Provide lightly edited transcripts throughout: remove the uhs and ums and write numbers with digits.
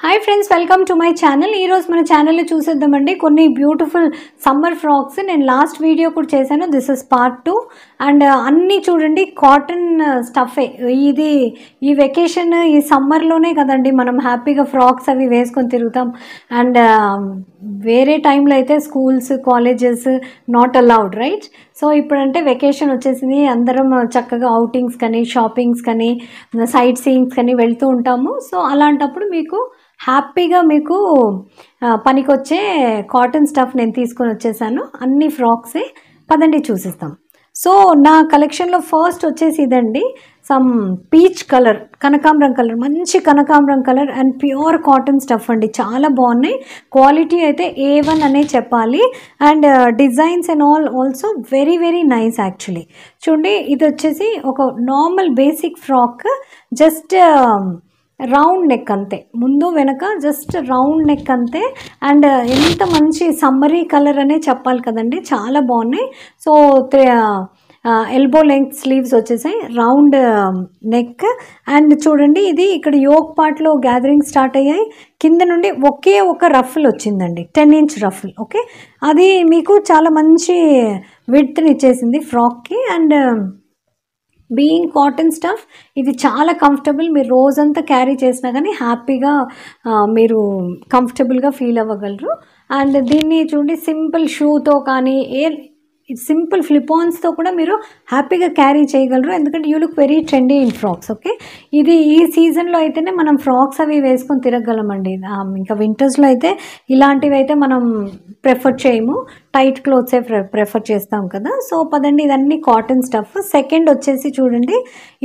Hi friends, welcome to my channel. ఈరోజు మన ఛానల్లో చూసేద్దామండి కొన్ని బ్యూటిఫుల్ సమ్మర్ ఫ్రాక్స్. నేను లాస్ట్ వీడియో కూడా చేశాను. This is part 2. అండ్ అన్నీ చూడండి కాటన్ స్టఫే. ఇది ఈ వెకేషన్ ఈ సమ్మర్లోనే కదండి మనం హ్యాపీగా ఫ్రాక్స్ అవి వేసుకొని తిరుగుతాం. అండ్ వేరే టైంలో అయితే schools colleges not allowed, right? So ఇప్పుడంటే వెకేషన్ వచ్చేసింది, అందరం చక్కగా అవుటింగ్స్ కానీ షాపింగ్స్ కానీ సైట్ సీయింగ్స్ కానీ వెళ్తూ ఉంటాము. సో అలాంటప్పుడు మీకు హ్యాపీగా మీకు పనికొచ్చే కాటన్ స్టఫ్ నేను తీసుకొని వచ్చేసాను. అన్ని ఫ్రాక్సే, పదండి చూసిస్తాం. సో నా కలెక్షన్లో ఫస్ట్ వచ్చేసి ఇదండి, సమ్ పీచ్ కలర్, కనకాంబరం కలర్, మంచి కనకాంబరం colour and pure cotton stuff అండి. చాలా బాగున్నాయి. క్వాలిటీ అయితే A1 అనే చెప్పాలి. And designs and also very very nice actually. చూడండి, ఇది వచ్చేసి ఒక normal basic frock, just round neck అంతే, ముందు వెనక జస్ట్ రౌండ్ నెక్ అంతే. అండ్ ఎంత మంచి సమ్మరీ కలర్ అనే చెప్పాలి కదండి, చాలా బాగున్నాయి. సో ఎల్బో లెంగ్త్ స్లీవ్స్ వచ్చేసాయి, రౌండ్ నెక్. అండ్ చూడండి, ఇది ఇక్కడ యోక్ పార్ట్లో గ్యాదరింగ్ స్టార్ట్ అయ్యాయి. కింద నుండి ఒకే ఒక రఫుల్ వచ్చిందండి, 10 ఇంచ్ రఫుల్. ఓకే, అది మీకు చాలా మంచి విడ్త్ని ఇచ్చేసింది ఫ్రాక్కి. అండ్ బీయింగ్ కాటన్ స్టఫ్, ఇది చాలా కంఫర్టబుల్. మీరు రోజంతా క్యారీ చేసినా కానీ హ్యాపీగా మీరు కంఫర్టబుల్గా ఫీల్ అవ్వగలరు. అండ్ దీన్ని చూడండి, సింపుల్ షూతో కానీ సింపుల్ ఫ్లిపాన్స్తో కూడా మీరు హ్యాపీగా క్యారీ చేయగలరు, ఎందుకంటే you look very trendy in frocks. Okay, ఇది ఈ సీజన్లో అయితేనే మనం ఫ్రాక్స్ అవి వేసుకొని తిరగలమండి. ఇంకా వింటర్స్లో అయితే ఇలాంటివి అయితే మనం ప్రిఫర్ చేయము, టైట్ క్లోత్సే ప్రిఫర్ చేస్తాం కదా. సో పదండి, ఇదన్నీ కాటన్ స్టఫ్. సెకండ్ వచ్చేసి చూడండి,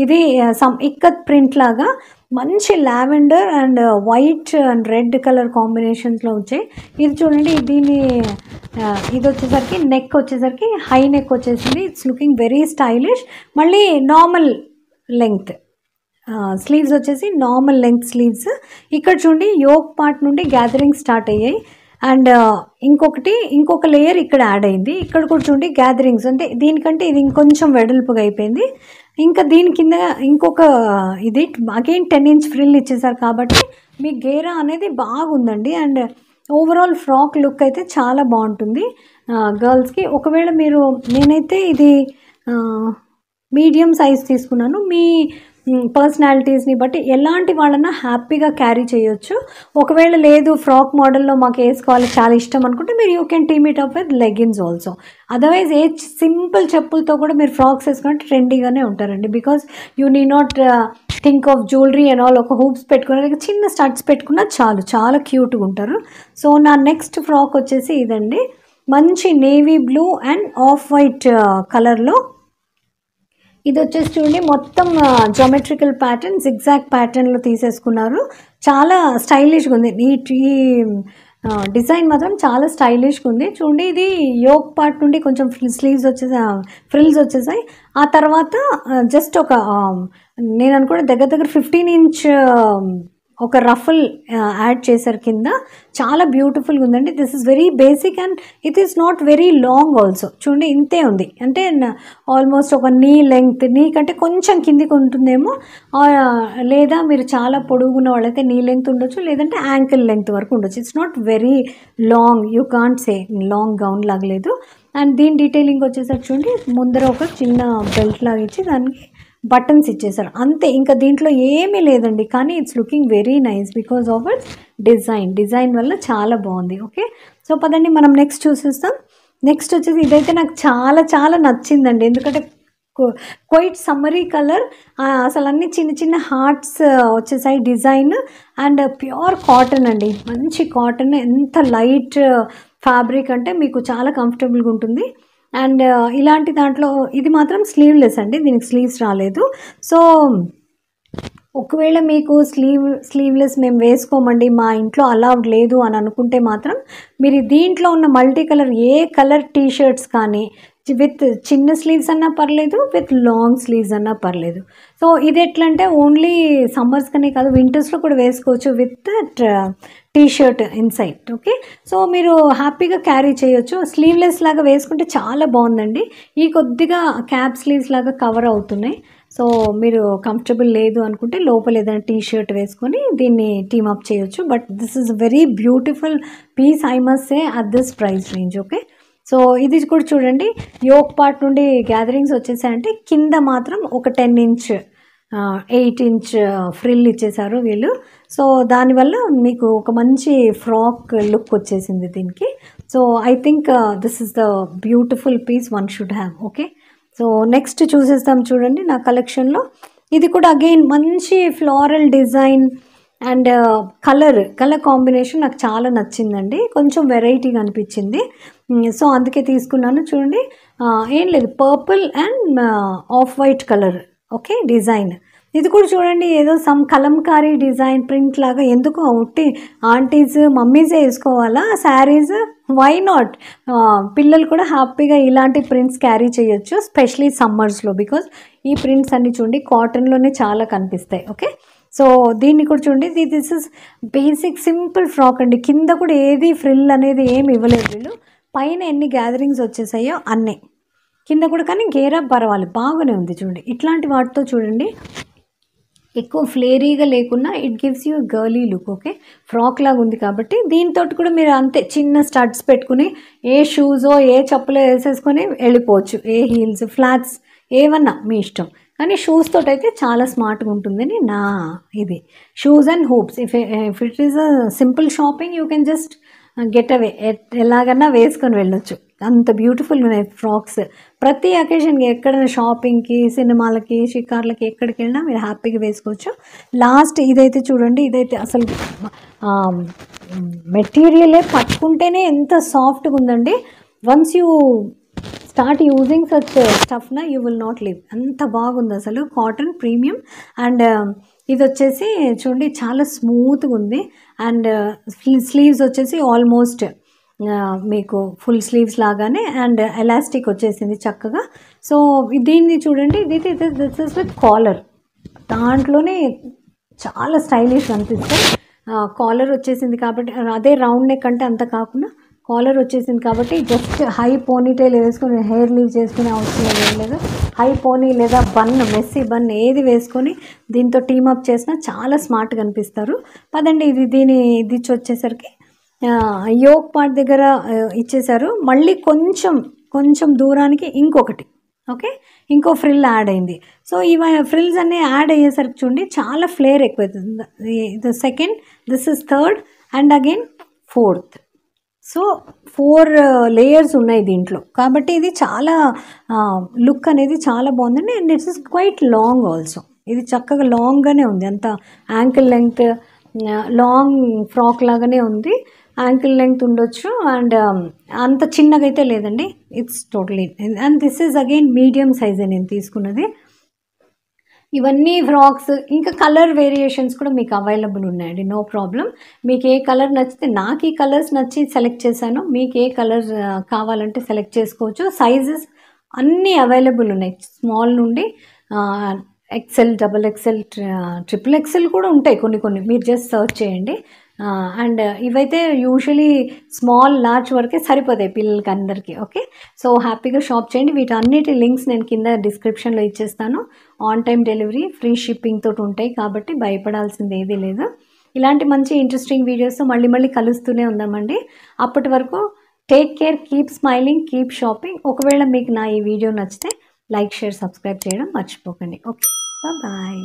ఇది సమ్ ఇక్కత్ ప్రింట్ లాగా మంచి lavender and white and red colour కాంబినేషన్స్లో వచ్చాయి. ఇది చూడండి, ఇది వచ్చేసరికి నెక్ వచ్చేసరికి హై నెక్ వచ్చేసింది. It's looking very stylish. మళ్ళీ నార్మల్ లెంగ్త్ స్లీవ్స్ వచ్చేసి నార్మల్ లెంగ్త్ స్లీవ్స్. ఇక్కడ చూడండి, యోక్ పార్ట్ నుండి గ్యాదరింగ్ స్టార్ట్ అయ్యాయి. అండ్ ఇంకొక లేయర్ ఇక్కడ యాడ్ అయింది. ఇక్కడ కూడా చూడండి గ్యాదరింగ్స్, అంటే దీనికంటే ఇది ఇంకొంచెం వెడల్పుగా అయిపోయింది. ఇంకా దీని కింద ఇంకొక ఇది అగైన్ 10 ఇంచ్ ఫ్రిల్ ఇచ్చేసారు కాబట్టి మీ గేరా అనేది బాగుందండి. అండ్ ఓవరాల్ ఫ్రాక్ లుక్ అయితే చాలా బాగుంటుంది గర్ల్స్కి. ఒకవేళ నేనైతే ఇది మీడియం సైజ్ తీసుకున్నాను. మీ పర్సనాలిటీస్ని బట్టి ఎలాంటి వాళ్ళన్నా హ్యాపీగా క్యారీ చేయొచ్చు. ఒకవేళ లేదు ఫ్రాక్ మోడల్లో మాకు వేసుకోవాలి చాలా ఇష్టం అనుకుంటే మీరు you can team it up with leggings also. Otherwise simple చెప్పులతో కూడా మీరు ఫ్రాక్స్ వేసుకుంటే ట్రెండీగానే ఉంటారండి. Because you need not think of jewellery and all. ఒక హూప్స్ పెట్టుకున్న చిన్న స్టడ్స్ పెట్టుకున్నా చాలు, చాలా క్యూట్గా ఉంటారు. సో నా నెక్స్ట్ ఫ్రాక్ వచ్చేసి ఇదండి, మంచి navy blue and off white కలర్లో. ఇది వచ్చేసి చూడండి, మొత్తం జామెట్రికల్ ప్యాటర్న్, జిగ్జాగ్ ప్యాటర్న్లో తీసేసుకున్నారు. చాలా స్టైలిష్గా ఉంది. ఈ డిజైన్ మాత్రం చాలా స్టైలిష్గా ఉంది. చూడండి, ఇది యోక్ పార్ట్ నుండి కొంచెం ఫ్రిల్స్ వచ్చేసాయి. ఆ తర్వాత జస్ట్ నేను అనుకుంటే దగ్గర 15 ఇంచ్ ఒక రఫుల్ యాడ్ చేశారు కింద. చాలా బ్యూటిఫుల్గా ఉందండి. This is very basic and it is not very long also. చూడండి, ఇంతే ఉంది, అంటే ఆల్మోస్ట్ ఒక నీ లెంగ్త్, నీ కంటే కొంచెం కిందికి ఉంటుందేమో. లేదా మీరు చాలా పొడుగున్న వాళ్ళైతే నీ లెంగ్త్ ఉండొచ్చు, లేదంటే యాంకిల్ లెంగ్త్ వరకు ఉండొచ్చు. It's not very long, you can't say long gown లాగలేదు. అండ్ దీని డీటెయిలింగ్ వచ్చేసరికి చూడండి, ముందర ఒక చిన్న బెల్ట్ లాగా ఇచ్చి దానికి బటన్స్ ఇచ్చేసారు, అంతే. ఇంకా దీంట్లో ఏమీ లేదండి, కానీ it's looking very nice because of it's design వల్ల చాలా బాగుంది. ఓకే, సో పదండి మనం నెక్స్ట్ చూసేస్తాం. నెక్స్ట్ వచ్చేసి ఇదైతే నాకు చాలా చాలా నచ్చిందండి, ఎందుకంటే క్వైట్ సమ్మరీ కలర్. అసలు అన్ని చిన్న చిన్న హార్ట్స్ వచ్చేసాయి డిజైన్. అండ్ ప్యూర్ కాటన్ అండి, మంచి కాటన్. ఎంత లైట్ ఫ్యాబ్రిక్ అంటే మీకు చాలా కంఫర్టబుల్గా ఉంటుంది. అండ్ ఇలాంటి దాంట్లో ఇది మాత్రం స్లీవ్లెస్ అండి, దీనికి స్లీవ్స్ రాలేదు. సో ఒకవేళ మీకు స్లీవ్లెస్ మేము వేసుకోమండి, మా ఇంట్లో అలౌడ్ లేదు అని అనుకుంటే మాత్రం మీరు దీంట్లో ఉన్న మల్టీ కలర్ ఏ కలర్ టీషర్ట్స్ కానీ విత్ చిన్న స్లీవ్స్ అన్నా పర్లేదు, విత్ లాంగ్ స్లీవ్స్ అన్నా పర్లేదు. సో ఇది ఎట్లా అంటే ఓన్లీ సమ్మర్స్ కనే కాదు, వింటర్స్లో కూడా వేసుకోవచ్చు with that t shirt inside. Okay, so మీరు హ్యాపీగా క్యారీ చేయొచ్చు. స్లీవ్లెస్ లాగా వేసుకుంటే చాలా బాగుందండి. ఈ కొద్దిగా క్యాప్ స్లీవ్స్ లాగా కవర్ అవుతున్నాయి. సో మీరు కంఫర్టబుల్ లేదు అనుకుంటే లోపల ఏదైనా టీ షర్ట్ వేసుకొని దీన్ని టీమ్ అప్ చేయొచ్చు. But this is very beautiful peace I must say at this price range. Okay, so ఇది కూడా చూడండి, యోక్ పార్ట్ నుండి గ్యాదరింగ్స్ వచ్చేసాయంటే కింద మాత్రం ఒక 10 ఇంచ్ 8 ఇంచ్ ఫ్రిల్ ఇచ్చేసారు వీళ్ళు. సో దానివల్ల మీకు ఒక మంచి ఫ్రాక్ లుక్ వచ్చేసింది దీనికి. So I think this is the beautiful piece one should have. Okay, so next చూసేస్తాం చూడండి నా కలెక్షన్లో. ఇది కూడా అగైన్ మంచి floral design and colour combination నాకు చాలా నచ్చిందండి, కొంచెం వెరైటీగా అనిపించింది. సో అందుకే తీసుకున్నాను. చూడండి, ఏం లేదు, purple and off white colour. Okay, design ఇది కూడా చూడండి, ఏదో సమ్ కలంకారీ డిజైన్ ప్రింట్ లాగా. ఎందుకు ఉట్టి ఆంటీస్ మమ్మీసే వేసుకోవాలా శారీస్? Why not? పిల్లలు కూడా హ్యాపీగా ఇలాంటి ప్రింట్స్ క్యారీ చేయొచ్చు, స్పెషలీ సమ్మర్స్లో. బికాజ్ ఈ ప్రింట్స్ అన్ని చూడండి కాటన్లోనే చాలా కనిపిస్తాయి. ఓకే, సో దీన్ని కూడా చూడండి, this is basic simple frock అండి. కింద కూడా ఏది ఫ్రిల్ అనేది ఏమి ఇవ్వలేదు వీళ్ళు. పైన ఎన్ని గ్యాదరింగ్స్ వచ్చేసాయో అన్నీ కింద కూడా, కానీ గేరప్ పర్వాలేదు, బాగానే ఉంది. చూడండి ఇట్లాంటి వాటితో చూడండి, ఎక్కువ ఫ్లేరీగా లేకున్నా it gives you girly look. Okay, frock లాగా ఉంది కాబట్టి దీంతో కూడా మీరు అంతే చిన్న స్టడ్స్ పెట్టుకుని ఏ షూజో ఏ చెప్పులో వేసేసుకొని వెళ్ళిపోవచ్చు. ఏ హీల్స్ ఫ్లాట్స్ ఏమన్నా మీ ఇష్టం, కానీ షూస్ తోటి అయితే చాలా స్మార్ట్గా ఉంటుందని నా ఇది. Shoes and hoops, if it is a simple shopping you can just get away, ఎలాగన్నా వేసుకొని వెళ్ళొచ్చు. అంత బ్యూటిఫుల్గా ఉన్నాయి ఫ్రాక్స్. ప్రతి అకేషన్కి ఎక్కడైనా షాపింగ్కి, సినిమాలకి, షికార్లకి ఎక్కడికి వెళ్ళినా మీరు హ్యాపీగా వేసుకోవచ్చు. లాస్ట్ ఇదైతే చూడండి, ఇదైతే అసలు మెటీరియలే పట్టుకుంటేనే ఎంత సాఫ్ట్గా ఉందండి. Once you start using such స్టఫ్నా యూ విల్ నాట్ లివ్. అంత బాగుంది అసలు, కాటన్ ప్రీమియం. అండ్ ఇది వచ్చేసి చూడండి చాలా స్మూత్గా ఉంది. అండ్ స్లీవ్స్ వచ్చేసి ఆల్మోస్ట్ మీకు ఫుల్ స్లీవ్స్ లాగానే అండ్ ఎలాస్టిక్ వచ్చేసింది చక్కగా. సో దీన్ని చూడండి, దిస్ ఇస్ విత్ కాలర్. దాంట్లోనే చాలా స్టైలిష్ అనిపిస్తాయి. కాలర్ వచ్చేసింది కాబట్టి, అదే రౌండ్ నెక్ అంటే అంత కాకుండా కాలర్ వచ్చేసింది కాబట్టి జస్ట్ హై పోనీటైల్ వేసుకొని హెయిర్ లీవ్ చేసుకునే అవసరం లేదు. హై పోనీ లేదా బన్, మెస్సీ బన్ ఏది వేసుకొని దీంతో టీమప్ చేసినా చాలా స్మార్ట్గా అనిపిస్తారు. పదండి, ఇది వచ్చేసరికి యోక్ పార్ట్ దగ్గర ఇచ్చేసారు. మళ్ళీ కొంచెం దూరానికి ఇంకొకటి. ఓకే, ఇంకో ఫ్రిల్ యాడ్ అయింది. సో ఇవి ఫ్రిల్స్ అన్నీ యాడ్ అయ్యేసరికి చూడండి చాలా ఫ్లేర్ ఎక్కువవుతుంది. ఇది second, this is third and again fourth. So 4 layers ఉన్నాయి దీంట్లో కాబట్టి ఇది చాలా లుక్ అనేది చాలా బాగుందండి. And it's is quite long also. ఇది చక్కగా లాంగ్గానే ఉంది, అంత యాంకిల్ లెంగ్త్ లాంగ్ ఫ్రాక్ లాగానే ఉంది. యాంకిల్ లెంగ్త్ ఉండొచ్చు అండ్ అంత చిన్నగా అయితే లేదండి. It's totally. And this is again medium సైజే నేను తీసుకున్నది. ఇవన్నీ ఫ్రాక్స్, ఇంకా కలర్ వేరియేషన్స్ కూడా మీకు అవైలబుల్ ఉన్నాయండి, నో ప్రాబ్లం. మీకు ఏ కలర్ నచ్చితే, నాకు ఈ కలర్స్ నచ్చి సెలెక్ట్ చేశాను, మీకు ఏ కలర్ కావాలంటే సెలెక్ట్ చేసుకోవచ్చు. సైజెస్ అన్నీ అవైలబుల్ ఉన్నాయి, స్మాల్ నుండి ఎక్సెల్, XXL, XXL కూడా ఉంటాయి కొన్ని. మీరు జస్ట్ సర్చ్ చేయండి. అండ్ ఇవైతే యూజువలీ స్మాల్ లార్జ్ వరకే సరిపోతాయి పిల్లలకి అందరికీ. ఓకే, సో హ్యాపీగా షాప్ చేయండి. వీటన్నిటి లింక్స్ నేను కింద డిస్క్రిప్షన్లో ఇచ్చేస్తాను. On time delivery, free shipping తోటి ఉంటాయి కాబట్టి భయపడాల్సింది ఏదీ లేదు. ఇలాంటి మంచి ఇంట్రెస్టింగ్ వీడియోస్ మళ్ళీ కలుస్తూనే ఉందామండి. అప్పటి వరకు take care, keep smiling, keep shopping. ఒకవేళ మీకు నా ఈ వీడియో నచ్చితే లైక్, షేర్, సబ్స్క్రైబ్ చేయడం మర్చిపోకండి. Okay, bye.